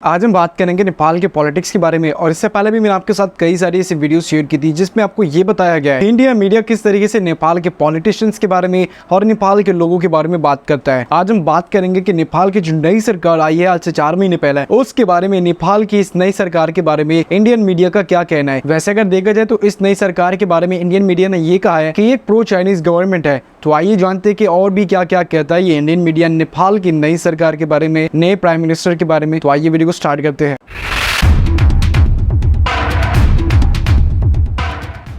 आज हम बात करेंगे नेपाल के पॉलिटिक्स के बारे में। और इससे पहले भी मैंने आपके साथ कई सारी ऐसी वीडियो शेयर की थी जिसमें आपको ये बताया गया है इंडिया मीडिया किस तरीके से नेपाल के पॉलिटिशियंस के बारे में और नेपाल के लोगों के बारे में बात करता है। आज हम बात करेंगे कि नेपाल की जो नई सरकार आई है आज से 4 महीने पहले, उसके बारे में, नेपाल की इस नई सरकार के बारे में इंडियन मीडिया का क्या कहना है। वैसे अगर देखा जाए तो इस नई सरकार के बारे में इंडियन मीडिया ने ये कहा है कि एक प्रो चाइनीज गवर्नमेंट है। तो आइए जानते हैं कि और भी क्या क्या कहता है ये इंडियन मीडिया नेपाल की नई सरकार के बारे में, नए प्राइम मिनिस्टर के बारे में। तो आइए वीडियो को स्टार्ट करते हैं।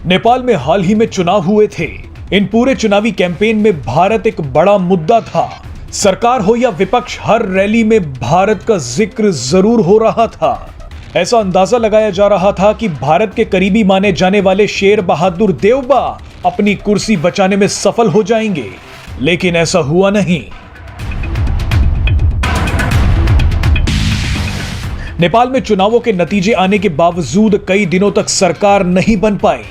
नेपाल में हाल ही में चुनाव हुए थे। इन पूरे चुनावी कैंपेन में भारत एक बड़ा मुद्दा था। सरकार हो या विपक्ष, हर रैली में भारत का जिक्र जरूर हो रहा था। ऐसा अंदाजा लगाया जा रहा था कि भारत के करीबी माने जाने वाले शेर बहादुर देवबा अपनी कुर्सी बचाने में सफल हो जाएंगे, लेकिन ऐसा हुआ नहीं। नेपाल में चुनावों के नतीजे आने के बावजूद कई दिनों तक सरकार नहीं बन पाई।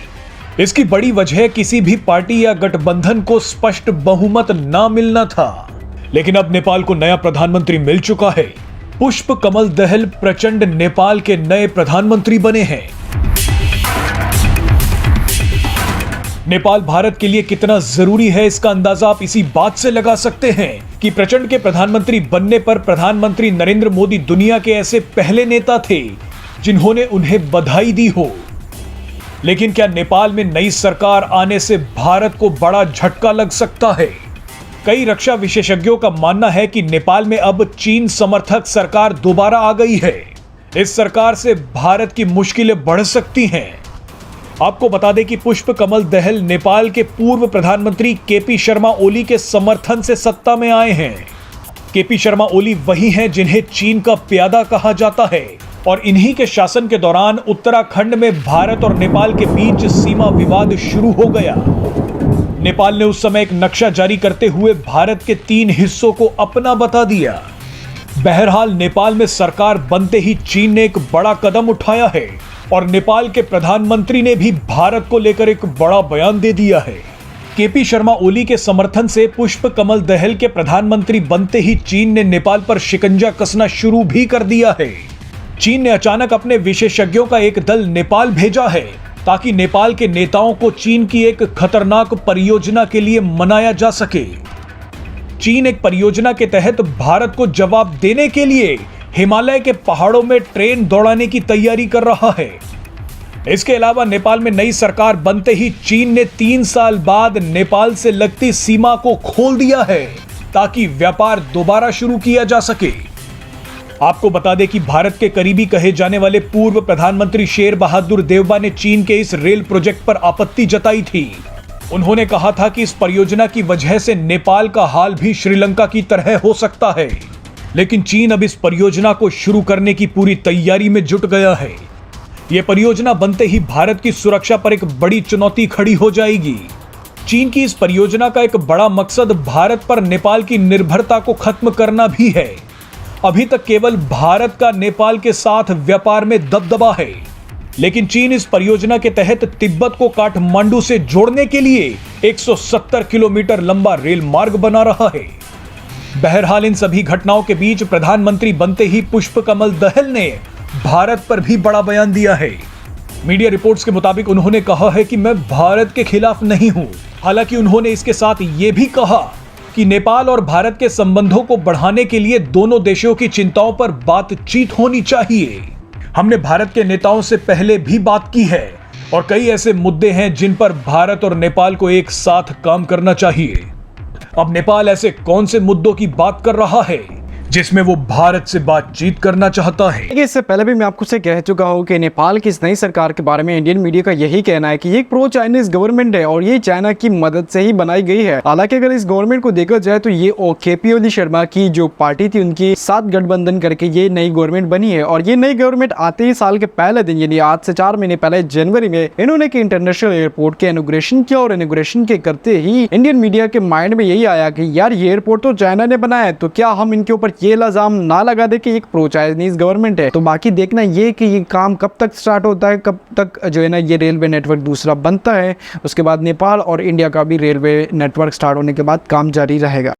इसकी बड़ी वजह किसी भी पार्टी या गठबंधन को स्पष्ट बहुमत ना मिलना था। लेकिन अब नेपाल को नया प्रधानमंत्री मिल चुका है। पुष्प कमल दहल प्रचंड नेपाल के नए प्रधानमंत्री बने हैं। नेपाल भारत के लिए कितना जरूरी है इसका अंदाजा आप इसी बात से लगा सकते हैं कि प्रचंड के प्रधानमंत्री बनने पर प्रधानमंत्री नरेंद्र मोदी दुनिया के ऐसे पहले नेता थे जिन्होंने उन्हें बधाई दी हो। लेकिन क्या नेपाल में नई सरकार आने से भारत को बड़ा झटका लग सकता है? कई रक्षा विशेषज्ञों का मानना है कि नेपाल में अब चीन समर्थक सरकार दोबारा आ गई है। इस सरकार से भारत की मुश्किलें बढ़ सकती हैं। आपको बता दें कि पुष्प कमल दहल नेपाल के पूर्व प्रधानमंत्री केपी शर्मा ओली के समर्थन से सत्ता में आए हैं। केपी शर्मा ओली वही हैं जिन्हें चीन का प्यादा कहा जाता है और इन्हीं के शासन के दौरान उत्तराखंड में भारत और नेपाल के बीच सीमा विवाद शुरू हो गया। नेपाल ने उस समय एक नक्शा जारी करते हुए भारत के 3 हिस्सों को अपना बता दिया। बहरहाल नेपाल में सरकार बनते ही चीन ने एक बड़ा कदम उठाया है और नेपाल के प्रधानमंत्री ने भी भारत को लेकर एक बड़ा बयान दे दिया है। केपी शर्मा ओली के समर्थन से पुष्प कमल दहल के प्रधानमंत्री बनते ही चीन ने नेपाल पर शिकंजा कसना शुरू भी कर दिया है। चीन ने अचानक अपने विशेषज्ञों का एक दल नेपाल भेजा है ताकि नेपाल के नेताओं को चीन की एक खतरनाक परियोजना के लिए मनाया जा सके। चीन एक परियोजना के तहत भारत को जवाब देने के लिए हिमालय के पहाड़ों में ट्रेन दौड़ाने की तैयारी कर रहा है। इसके अलावा नेपाल में नई सरकार बनते ही चीन ने 3 साल बाद नेपाल से लगती सीमा को खोल दिया है ताकि व्यापार दोबारा शुरू किया जा सके। आपको बता दें कि भारत के करीबी कहे जाने वाले पूर्व प्रधानमंत्री शेर बहादुर देवबा ने चीन के इस रेल प्रोजेक्ट पर आपत्ति जताई थी। उन्होंने कहा था कि इस परियोजना की वजह से नेपाल का हाल भी श्रीलंका की तरह हो सकता है। लेकिन चीन अब इस परियोजना को शुरू करने की पूरी तैयारी में जुट गया है। यह परियोजना बनते ही भारत की सुरक्षा पर एक बड़ी चुनौती खड़ी हो जाएगी। चीन की इस परियोजना का एक बड़ा मकसद भारत पर नेपाल की निर्भरता को खत्म करना भी है। अभी तक केवल भारत का नेपाल के साथ व्यापार में दबदबा है, लेकिन चीन इस परियोजना के तहत तिब्बत को काठमांडू से जोड़ने के लिए 170 किलोमीटर लंबा रेल मार्ग बना रहा है। बहरहाल इन सभी घटनाओं के बीच प्रधानमंत्री बनते ही पुष्प कमल दहल ने भारत पर भी बड़ा बयान दिया है। मीडिया रिपोर्ट्स के मुताबिक उन्होंने कहा है कि मैं भारत के खिलाफ नहीं हूं। हालांकि उन्होंने इसके साथ ये भी कहा कि नेपाल और भारत के संबंधों को बढ़ाने के लिए दोनों देशों की चिंताओं पर बातचीत होनी चाहिए। हमने भारत के नेताओं से पहले भी बात की है और कई ऐसे मुद्दे हैं जिन पर भारत और नेपाल को एक साथ काम करना चाहिए। अब नेपाल ऐसे कौन से मुद्दों की बात कर रहा है जिसमें वो भारत से बातचीत करना चाहता है? इससे पहले भी मैं आपको से कह चुका हूं कि नेपाल की इस नई सरकार के बारे में इंडियन मीडिया का यही कहना है कि ये एक प्रो चाइनीज गवर्नमेंट है और ये चाइना की मदद से ही बनाई गई है। हालांकि अगर इस गवर्नमेंट को देखा जाए तो ये केपी ओली शर्मा की जो पार्टी थी उनकी साथ गठबंधन करके ये नई गवर्नमेंट बनी है। और ये नई गवर्नमेंट आते ही साल के पहले दिन यानी आज से 4 महीने पहले जनवरी में इन्होंने इंटरनेशनल एयरपोर्ट के इनॉग्रेशन किया और इनॉग्रेशन के करते ही इंडियन मीडिया के माइंड में यही आया कि यार ये एयरपोर्ट तो चाइना ने बनाया है, तो क्या हम इनके ऊपर ये इल्जाम ना लगा दे कि एक प्रो चाइनीज गवर्नमेंट है। तो बाकी देखना ये कि ये काम कब तक स्टार्ट होता है, कब तक जो है ना ये रेलवे नेटवर्क दूसरा बनता है। उसके बाद नेपाल और इंडिया का भी रेलवे नेटवर्क स्टार्ट होने के बाद काम जारी रहेगा।